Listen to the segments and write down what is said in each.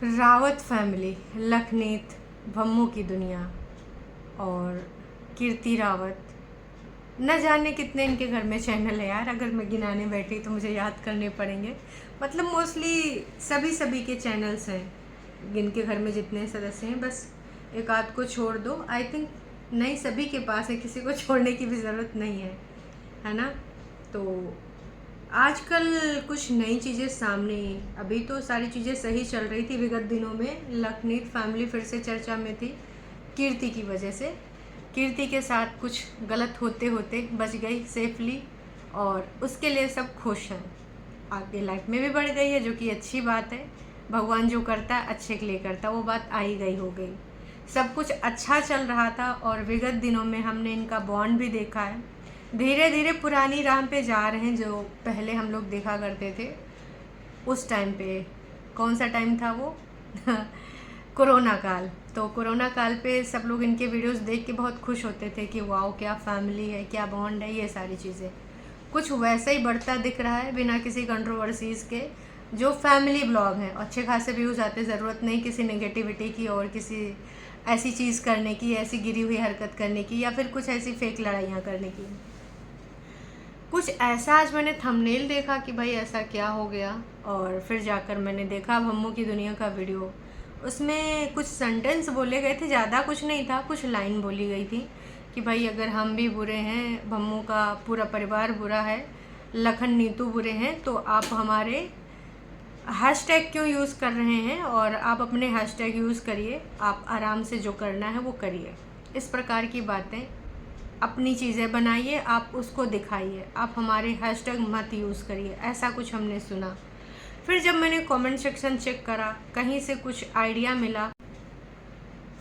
Rawat family, Lakhneet, Bhammu की दुनिया और कीर्ति रावत, न जाने कितने इनके घर में चैनल है यार। अगर मैं गिनाने बैठी तो मुझे याद करने पड़ेंगे। मतलब मोस्टली सभी के चैनल्स हैं इनके घर में, जितने सदस्य हैं। बस एक आध को छोड़ दो, आई थिंक नहीं, सभी के पास है, किसी को छोड़ने की भी ज़रूरत नहीं है ना। तो आजकल कुछ नई चीज़ें सामने, अभी तो सारी चीज़ें सही चल रही थी। विगत दिनों में लखनीत फैमिली फिर से चर्चा में थी कीर्ति की वजह से। कीर्ति के साथ कुछ गलत होते होते बच गई सेफली, और उसके लिए सब खुश हैं। आगे लाइफ में भी बढ़ गई है, जो कि अच्छी बात है। भगवान जो करता है अच्छे के लिए करता है, वो बात आई गई हो गई। सब कुछ अच्छा चल रहा था और विगत दिनों में हमने इनका बॉन्ड भी देखा है। धीरे धीरे पुरानी राह पे जा रहे हैं, जो पहले हम लोग देखा करते थे उस टाइम पे। कौन सा टाइम था वो? कोरोना काल। तो कोरोना काल पे सब लोग इनके वीडियोस देख के बहुत खुश होते थे कि वाओ, क्या फैमिली है, क्या बॉन्ड है, ये सारी चीज़ें। कुछ वैसा ही बढ़ता दिख रहा है बिना किसी कंट्रोवर्सीज़ के। जो फैमिली ब्लॉग हैं अच्छे खासे व्यूज़ आते, ज़रूरत नहीं किसी नेगेटिविटी की और किसी ऐसी चीज़ करने की, ऐसी गिरी हुई हरकत करने की, या फिर कुछ ऐसी फेक लड़ाइयाँ करने की। कुछ ऐसा आज मैंने थंबनेल देखा कि भाई ऐसा क्या हो गया, और फिर जाकर मैंने देखा भम्मू की दुनिया का वीडियो। उसमें कुछ सेंटेंस बोले गए थे, ज़्यादा कुछ नहीं था, कुछ लाइन बोली गई थी कि भाई अगर हम भी बुरे हैं, भम्मू का पूरा परिवार बुरा है, लखन नीतू बुरे हैं, तो आप हमारे हैशटैग क्यों यूज़ कर रहे हैं, और आप अपने हैशटैग यूज़ करिए, आप आराम से जो करना है वो करिए। इस प्रकार की बातें, अपनी चीज़ें बनाइए, आप उसको दिखाइए, आप हमारे हैशटैग मत यूज़ करिए, ऐसा कुछ हमने सुना। फिर जब मैंने कमेंट सेक्शन चेक करा, कहीं से कुछ आइडिया मिला,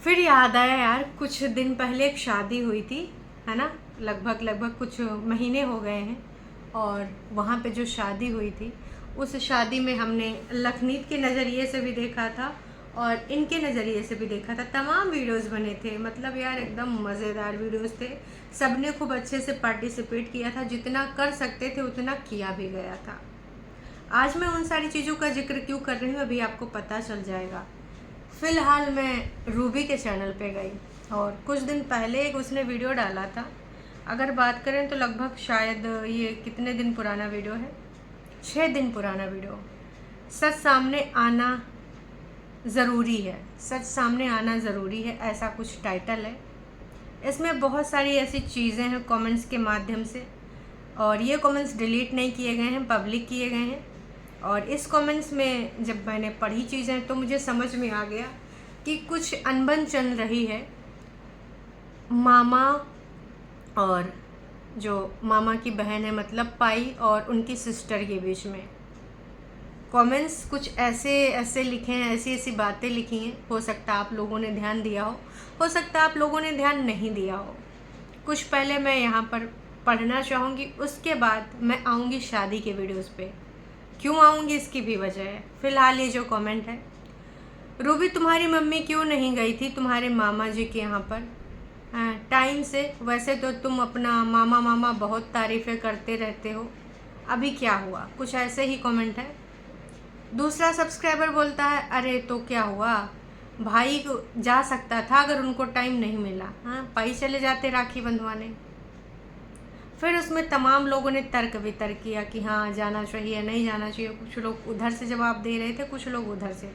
फिर याद आया यार कुछ दिन पहले एक शादी हुई थी, है ना, लगभग कुछ महीने हो गए हैं। और वहाँ पे जो शादी हुई थी, उस शादी में हमने लखनीत के नज़रिए से भी देखा था और इनके नज़रिए से भी देखा था। तमाम वीडियोस बने थे, मतलब यार एकदम मज़ेदार वीडियोस थे। सबने खूब अच्छे से पार्टिसिपेट किया था, जितना कर सकते थे उतना किया भी गया था। आज मैं उन सारी चीज़ों का जिक्र क्यों कर रही हूँ, अभी आपको पता चल जाएगा। फ़िलहाल मैं रूबी के चैनल पे गई और कुछ दिन पहले एक उसने वीडियो डाला था। अगर बात करें तो लगभग शायद ये कितने दिन पुराना वीडियो है, 6 दिन पुराना वीडियो। सच सामने आना ज़रूरी है, सच सामने आना ज़रूरी है, ऐसा कुछ टाइटल है। इसमें बहुत सारी ऐसी चीज़ें हैं कमेंट्स के माध्यम से, और ये कमेंट्स डिलीट नहीं किए गए हैं, पब्लिक किए गए हैं। और इस कमेंट्स में जब मैंने पढ़ी चीज़ें तो मुझे समझ में आ गया कि कुछ अनबन चल रही है मामा और जो मामा की बहन है, मतलब पाई, और उनकी सिस्टर के बीच में। कमेंट्स कुछ ऐसे लिखे हैं, ऐसी बातें लिखी हैं। हो सकता है आप लोगों ने ध्यान दिया हो सकता है आप लोगों ने ध्यान नहीं दिया हो। कुछ पहले मैं यहाँ पर पढ़ना चाहूँगी, उसके बाद मैं आऊँगी शादी के वीडियोस पे। क्यों आऊँगी इसकी भी वजह है। फ़िलहाल ये जो कमेंट है, रूबी तुम्हारी मम्मी क्यों नहीं गई थी तुम्हारे मामा जी के यहाँ पर टाइम से? वैसे तो तुम अपना मामा बहुत तारीफ़ें करते रहते हो, अभी क्या हुआ? कुछ ऐसे ही कमेंट है। दूसरा सब्सक्राइबर बोलता है अरे तो क्या हुआ, भाई को जा सकता था अगर उनको टाइम नहीं मिला, हाँ भाई चले जाते राखी बंधवाने। फिर उसमें तमाम लोगों ने तर्क वितर्क किया कि हाँ जाना चाहिए, नहीं जाना चाहिए। कुछ लोग उधर से जवाब दे रहे थे, कुछ लोग उधर से।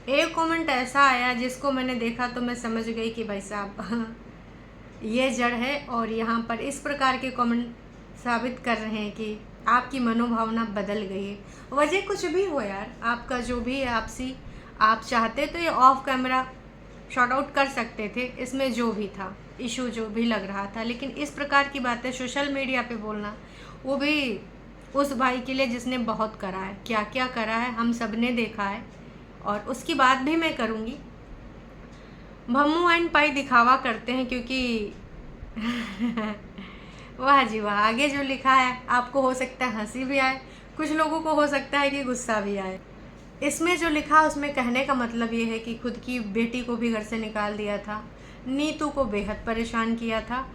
एक कमेंट ऐसा आया जिसको मैंने देखा तो मैं समझ गई कि भाई साहब ये जड़ है, और यहाँ पर इस प्रकार के कमेंट साबित कर रहे हैं कि आपकी मनोभावना बदल गई है। वजह कुछ भी हो यार, आपका जो भी है आपसी, आप चाहते तो ये ऑफ कैमरा शॉर्ट आउट कर सकते थे, इसमें जो भी था इशू जो भी लग रहा था। लेकिन इस प्रकार की बातें सोशल मीडिया पे बोलना, वो भी उस भाई के लिए जिसने बहुत करा है, क्या क्या करा है हम सब ने देखा है, और उसकी बात भी मैं करूँगी। भम्मू एंड पाई दिखावा करते हैं क्योंकि वाह जी वाह, आगे जो लिखा है आपको हो सकता है हंसी भी आए, कुछ लोगों को हो सकता है कि गुस्सा भी आए। इसमें जो लिखा उसमें कहने का मतलब ये है कि खुद की बेटी को भी घर से निकाल दिया था, नीतू को बेहद परेशान किया था।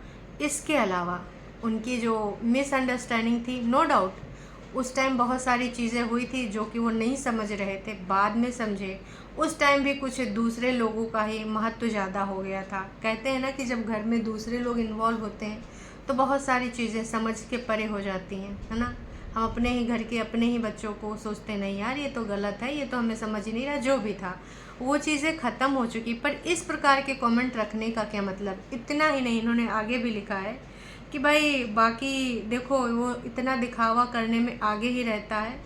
इसके अलावा उनकी जो मिसअंडरस्टैंडिंग थी, नो डाउट उस टाइम बहुत सारी चीज़ें हुई थी जो कि वो नहीं समझ रहे थे, बाद में समझे। उस टाइम भी कुछ दूसरे लोगों का ही महत्व ज़्यादा हो गया था। कहते हैं ना कि जब घर में दूसरे लोग इन्वॉल्व होते हैं तो बहुत सारी चीज़ें समझ के परे हो जाती हैं, है ना। हम अपने ही घर के अपने ही बच्चों को सोचते नहीं यार ये तो गलत है, ये तो हमें समझ ही नहीं रहा, जो भी था वो चीज़ें ख़त्म हो चुकी। पर इस प्रकार के कमेंट रखने का क्या मतलब। इतना ही नहीं, इन्होंने आगे भी लिखा है कि भाई बाकी देखो वो इतना दिखावा करने में आगे ही रहता है,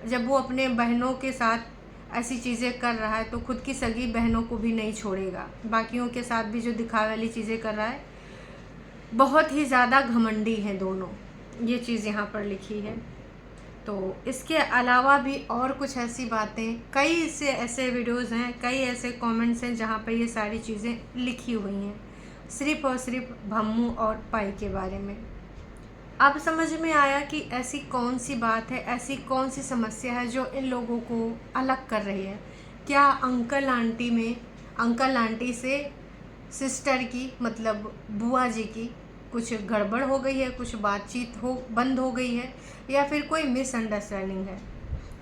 जब वो अपने बहनों के साथ ऐसी चीज़ें कर रहा है तो खुद की सगी बहनों को भी नहीं छोड़ेगा। बाकियों के साथ भी जो दिखावे वाली चीज़ें कर रहा है, बहुत ही ज़्यादा घमंडी हैं दोनों, ये चीज़ यहाँ पर लिखी है। तो इसके अलावा भी और कुछ ऐसी बातें, कई से ऐसे वीडियोज़ हैं, कई ऐसे कमेंट्स हैं जहाँ पर ये सारी चीज़ें लिखी हुई हैं, सिर्फ़ और सिर्फ भम्मू और पाई के बारे में। अब समझ में आया कि ऐसी कौन सी बात है, ऐसी कौन सी समस्या है जो इन लोगों को अलग कर रही है। क्या अंकल आंटी में, अंकल आंटी से सिस्टर की मतलब बुआ जी की कुछ गड़बड़ हो गई है, कुछ बातचीत बंद हो गई है, या फिर कोई मिसअंडरस्टैंडिंग है।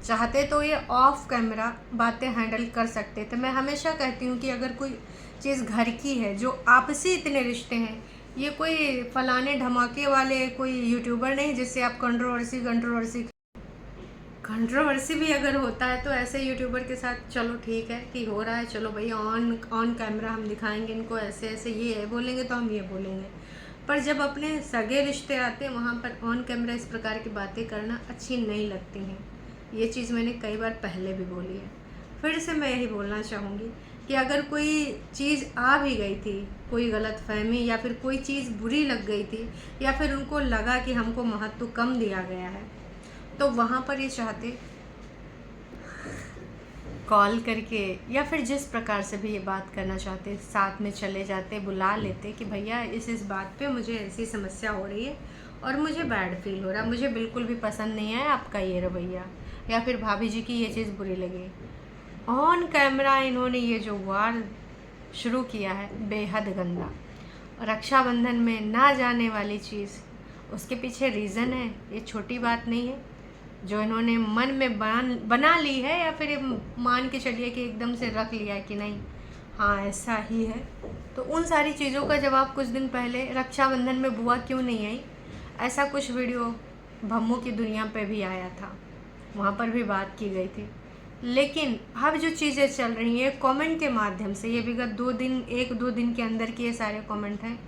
चाहते तो ये ऑफ कैमरा बातें हैंडल कर सकते थे। मैं हमेशा कहती हूँ कि अगर कोई चीज़ घर की है, जो आपसी इतने रिश्ते हैं, ये कोई फलाने धमाके वाले कोई यूट्यूबर नहीं जिससे आप कंट्रोवर्सी भी अगर होता है तो ऐसे यूट्यूबर के साथ चलो ठीक है कि हो रहा है, चलो भैया ऑन कैमरा हम दिखाएंगे इनको, ऐसे ऐसे ये है बोलेंगे तो हम ये बोलेंगे। पर जब अपने सगे रिश्ते आते हैं वहाँ पर ऑन कैमरा इस प्रकार की बातें करना अच्छी नहीं लगती हैं। ये चीज़ मैंने कई बार पहले भी बोली है, फिर से मैं यही बोलना चाहूँगी कि अगर कोई चीज़ आ भी गई थी, कोई गलतफहमी या फिर कोई चीज़ बुरी लग गई थी, या फिर उनको लगा कि हमको महत्व कम दिया गया है, तो वहाँ पर ये चाहते कॉल करके या फिर जिस प्रकार से भी ये बात करना चाहते साथ में चले जाते, बुला लेते कि भैया इस बात पे मुझे ऐसी समस्या हो रही है और मुझे बैड फील हो रहा है, मुझे बिल्कुल भी पसंद नहीं है आपका ये रवैया, या फिर भाभी जी की ये चीज़ बुरी लगी। ऑन कैमरा इन्होंने ये जो वार शुरू किया है बेहद गंदा। रक्षाबंधन में ना जाने वाली चीज़, उसके पीछे रीज़न है, ये छोटी बात नहीं है जो इन्होंने मन में बना ली है, या फिर मान के चलिए कि एकदम से रख लिया है कि नहीं हाँ ऐसा ही है। तो उन सारी चीज़ों का जवाब कुछ दिन पहले रक्षाबंधन में बुआ क्यों नहीं आई, ऐसा कुछ वीडियो भम्मू की दुनिया पे भी आया था, वहाँ पर भी बात की गई थी। लेकिन अब जो चीज़ें चल रही हैं कमेंट के माध्यम से, ये विगत 1-2 दिन के अंदर के ये सारे कमेंट हैं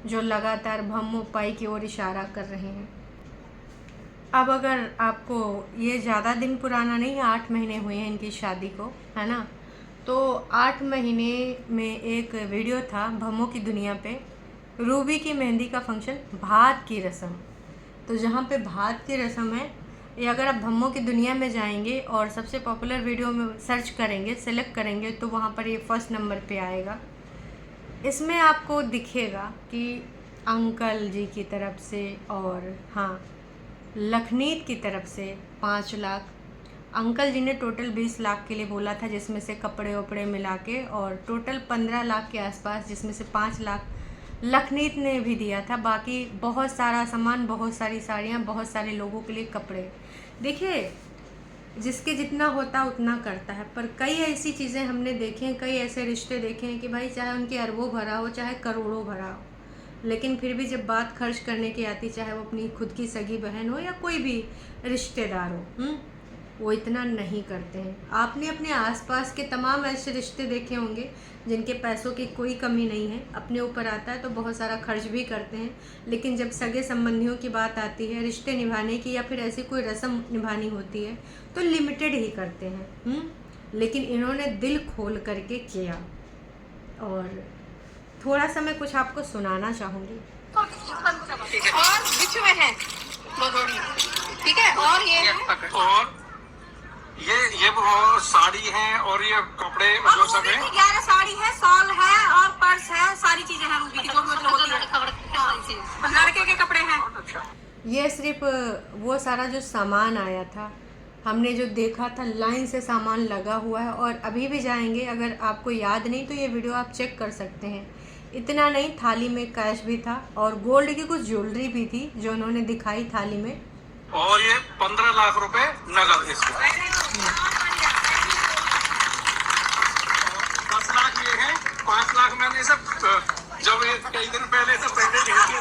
जो लगातार भम्मू पाई की ओर इशारा कर रहे हैं। अब अगर आपको ये ज़्यादा दिन पुराना नहीं है, 8 महीने हुए हैं इनकी शादी को, है ना, तो 8 महीने में एक वीडियो था भम्मू की दुनिया पे, रूबी की मेहंदी का फंक्शन, भात की रस्म। तो जहाँ पे भात की रस्म है, ये अगर आप भम्मू की दुनिया में जाएंगे और सबसे पॉपुलर वीडियो में सर्च करेंगे, सेलेक्ट करेंगे, तो वहाँ पर ये फर्स्ट नंबर पे आएगा। इसमें आपको दिखेगा कि अंकल जी की तरफ से और हाँ लखनीत की तरफ से 5 लाख, अंकल जी ने टोटल 20 लाख के लिए बोला था, जिसमें से कपड़े वपड़े मिला के, और टोटल 15 लाख के आसपास, जिसमें से 5 लाख लखनीत ने भी दिया था। बाकी बहुत सारा सामान, बहुत सारी साड़ियाँ, बहुत सारे लोगों के लिए कपड़े। देखिए जिसके जितना होता उतना करता है, पर कई ऐसी चीज़ें हमने देखी हैं, कई ऐसे रिश्ते देखे हैं कि भाई चाहे उनके अरबों भरा हो, चाहे करोड़ों भरा हो, लेकिन फिर भी जब बात खर्च करने की आती, चाहे वो अपनी खुद की सगी बहन हो या कोई भी रिश्तेदार हो, वो इतना नहीं करते हैं। आपने अपने आसपास के तमाम ऐसे रिश्ते देखे होंगे जिनके पैसों की कोई कमी नहीं है, अपने ऊपर आता है तो बहुत सारा खर्च भी करते हैं, लेकिन जब सगे संबंधियों की बात आती है, रिश्ते निभाने की या फिर ऐसी कोई रस्म निभानी होती है, तो लिमिटेड ही करते हैं। लेकिन इन्होंने दिल खोल करके किया, और थोड़ा सा मैं कुछ आपको सुनाना चाहूँगी। और बिच में है ठीक है, और ये है, और ये वो साड़ी है और ये कपड़े जो सब है, 11 साड़ी है, शॉल है और पर्स है, सारी चीजें हैं रूबी की, जो मतलब होती है, लड़के के कपड़े हैं। ये सिर्फ वो सारा जो सामान आया था, हमने जो देखा था, लाइन से सामान लगा हुआ है, और अभी भी जाएंगे, अगर आपको याद नहीं तो ये वीडियो आप चेक कर सकते हैं। इतना नहीं, थाली में कैश भी था और गोल्ड की कुछ ज्वेलरी भी थी जो उन्होंने दिखाई थाली में, और ये 15 लाख रुपए नगद इसको। 10 लाख ये है, 5 लाख मैंने सब जब ये कई दिन पहले सब पहले लिखे थे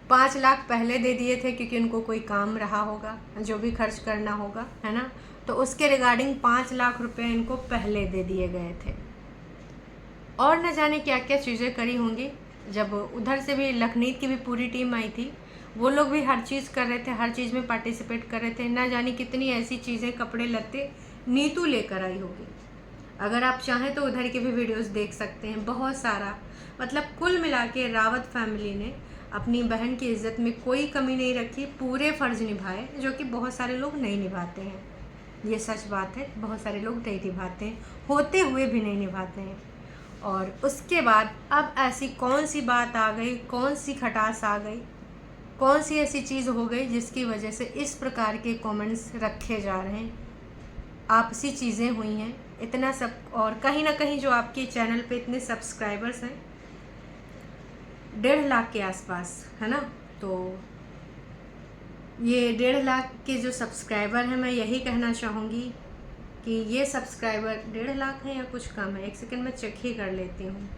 5 लाख पहले दे दिए थे क्योंकि उनको कोई काम रहा होगा, जो भी खर्च करना होगा, है ना, तो उसके रिगार्डिंग 5 लाख रुपए इनको पहले दे दिए गए थे। और न जाने क्या क्या चीज़ें करी होंगी। जब उधर से भी लखनीत की भी पूरी टीम आई थी, वो लोग भी हर चीज़ कर रहे थे, हर चीज़ में पार्टिसिपेट कर रहे थे। न जाने कितनी ऐसी चीज़ें, कपड़े लत्ते नीतू लेकर आई होगी। अगर आप चाहें तो उधर की भी वीडियोस देख सकते हैं, बहुत सारा। मतलब कुल मिला के रावत फैमिली ने अपनी बहन की इज़्ज़त में कोई कमी नहीं रखी, पूरे फ़र्ज़ निभाए, जो कि बहुत सारे लोग नहीं निभाते हैं। ये सच बात है, बहुत सारे लोग नहीं निभाते हैं, होते हुए भी नहीं निभाते हैं। और उसके बाद अब ऐसी कौन सी बात आ गई, कौन सी खटास आ गई, कौन सी ऐसी चीज़ हो गई जिसकी वजह से इस प्रकार के कमेंट्स रखे जा रहे हैं। आपसी चीज़ें हुई हैं, इतना सब। और कहीं ना कहीं जो आपके चैनल पे इतने सब्सक्राइबर्स हैं, 1.5 लाख के आसपास, है ना, तो ये 1.5 लाख के जो सब्सक्राइबर हैं, मैं यही कहना चाहूँगी कि ये सब्सक्राइबर 1.5 लाख है या कुछ कम है। एक सेकंड में चेक ही कर लेती हूँ।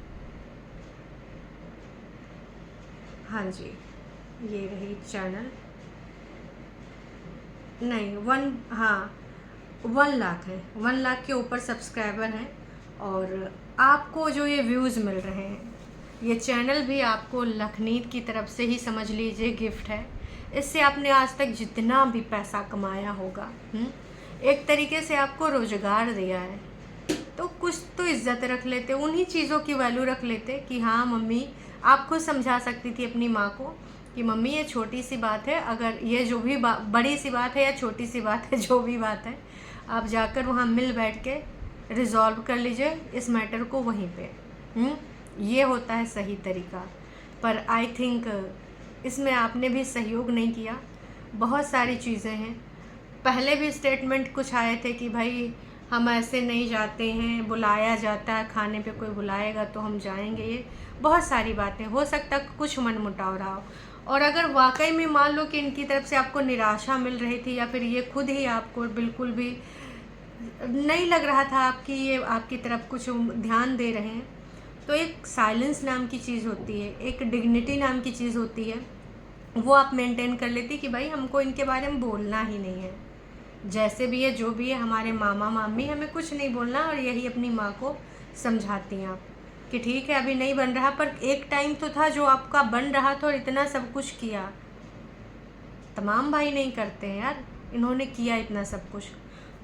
हाँ जी, ये रही चैनल, नहीं 1 लाख है, 1 लाख के ऊपर सब्सक्राइबर हैं। और आपको जो ये व्यूज़ मिल रहे हैं, ये चैनल भी आपको लखनीत की तरफ से ही समझ लीजिए गिफ्ट है। इससे आपने आज तक जितना भी पैसा कमाया होगा, एक तरीके से आपको रोज़गार दिया है, तो कुछ तो इज्जत रख लेते, उन्हीं चीज़ों की वैल्यू रख लेते कि हाँ मम्मी, आप खुद समझा सकती थी अपनी माँ को कि मम्मी ये छोटी सी बात है, अगर ये जो भी बड़ी सी बात है या छोटी सी बात है, जो भी बात है, आप जाकर वहाँ मिल बैठ के रिजॉल्व कर लीजिए इस मैटर को वहीं पे। ये होता है सही तरीका। पर आई थिंक इसमें आपने भी सहयोग नहीं किया। बहुत सारी चीज़ें हैं, पहले भी स्टेटमेंट कुछ आए थे कि भाई हम ऐसे नहीं जाते हैं, बुलाया जाता है, खाने पे कोई बुलाएगा तो हम जाएंगे। ये बहुत सारी बातें, हो सकता है कुछ मनमुटाव रहा हो। और अगर वाकई में मान लो कि इनकी तरफ से आपको निराशा मिल रही थी, या फिर ये खुद ही आपको बिल्कुल भी नहीं लग रहा था आपकी ये आपकी तरफ कुछ ध्यान दे रहे हैं, तो एक साइलेंस नाम की चीज़ होती है, एक डिग्निटी नाम की चीज़ होती है, वो आप मेंटेन कर लेती कि भाई हमको इनके बारे में बोलना ही नहीं है। जैसे भी है, जो भी है, हमारे मामा मामी, हमें कुछ नहीं बोलना। और यही अपनी माँ को समझाती हैं आप कि ठीक है अभी नहीं बन रहा, पर एक टाइम तो था जो आपका बन रहा था और इतना सब कुछ किया। तमाम भाई नहीं करते हैं यार, इन्होंने किया इतना सब कुछ,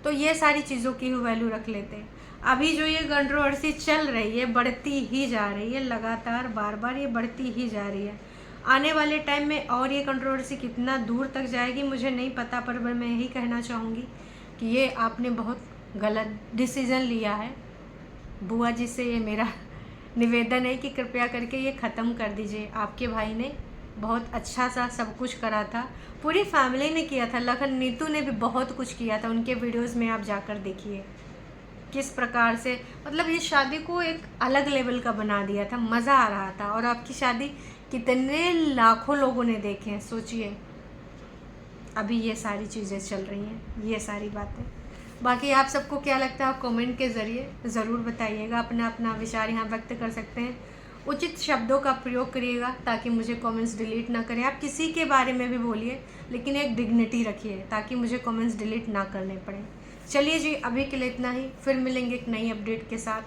तो ये सारी चीज़ों की वैल्यू रख लेते हैं। अभी जो ये कंट्रोवर्सी चल रही है, बढ़ती ही जा रही है, लगातार बार बार ये बढ़ती ही जा रही है। आने वाले टाइम में और ये कंट्रोवर्सी कितना दूर तक जाएगी मुझे नहीं पता, पर मैं यही कहना चाहूँगी कि ये आपने बहुत गलत डिसीज़न लिया है। बुआ जी से ये मेरा निवेदन है कि कृपया करके ये ख़त्म कर दीजिए। आपके भाई ने बहुत अच्छा सा सब कुछ करा था, पूरी फैमिली ने किया था, लखन नीतू ने भी बहुत कुछ किया था। उनके वीडियोस में आप जाकर देखिए किस प्रकार से, मतलब ये शादी को एक अलग लेवल का बना दिया था, मज़ा आ रहा था। और आपकी शादी कितने लाखों लोगों ने देखे हैं, सोचिए। अभी ये सारी चीज़ें चल रही हैं, ये सारी बातें। बाकी आप सबको क्या लगता है, कमेंट के ज़रिए ज़रूर बताइएगा। अपना अपना विचार यहाँ व्यक्त कर सकते हैं। उचित शब्दों का प्रयोग करिएगा ताकि मुझे कमेंट्स डिलीट ना करें। आप किसी के बारे में भी बोलिए, लेकिन एक डिग्निटी रखिए ताकि मुझे कमेंट्स डिलीट ना करने पड़े। चलिए जी, अभी के लिए इतना ही, फिर मिलेंगे एक नई अपडेट के साथ।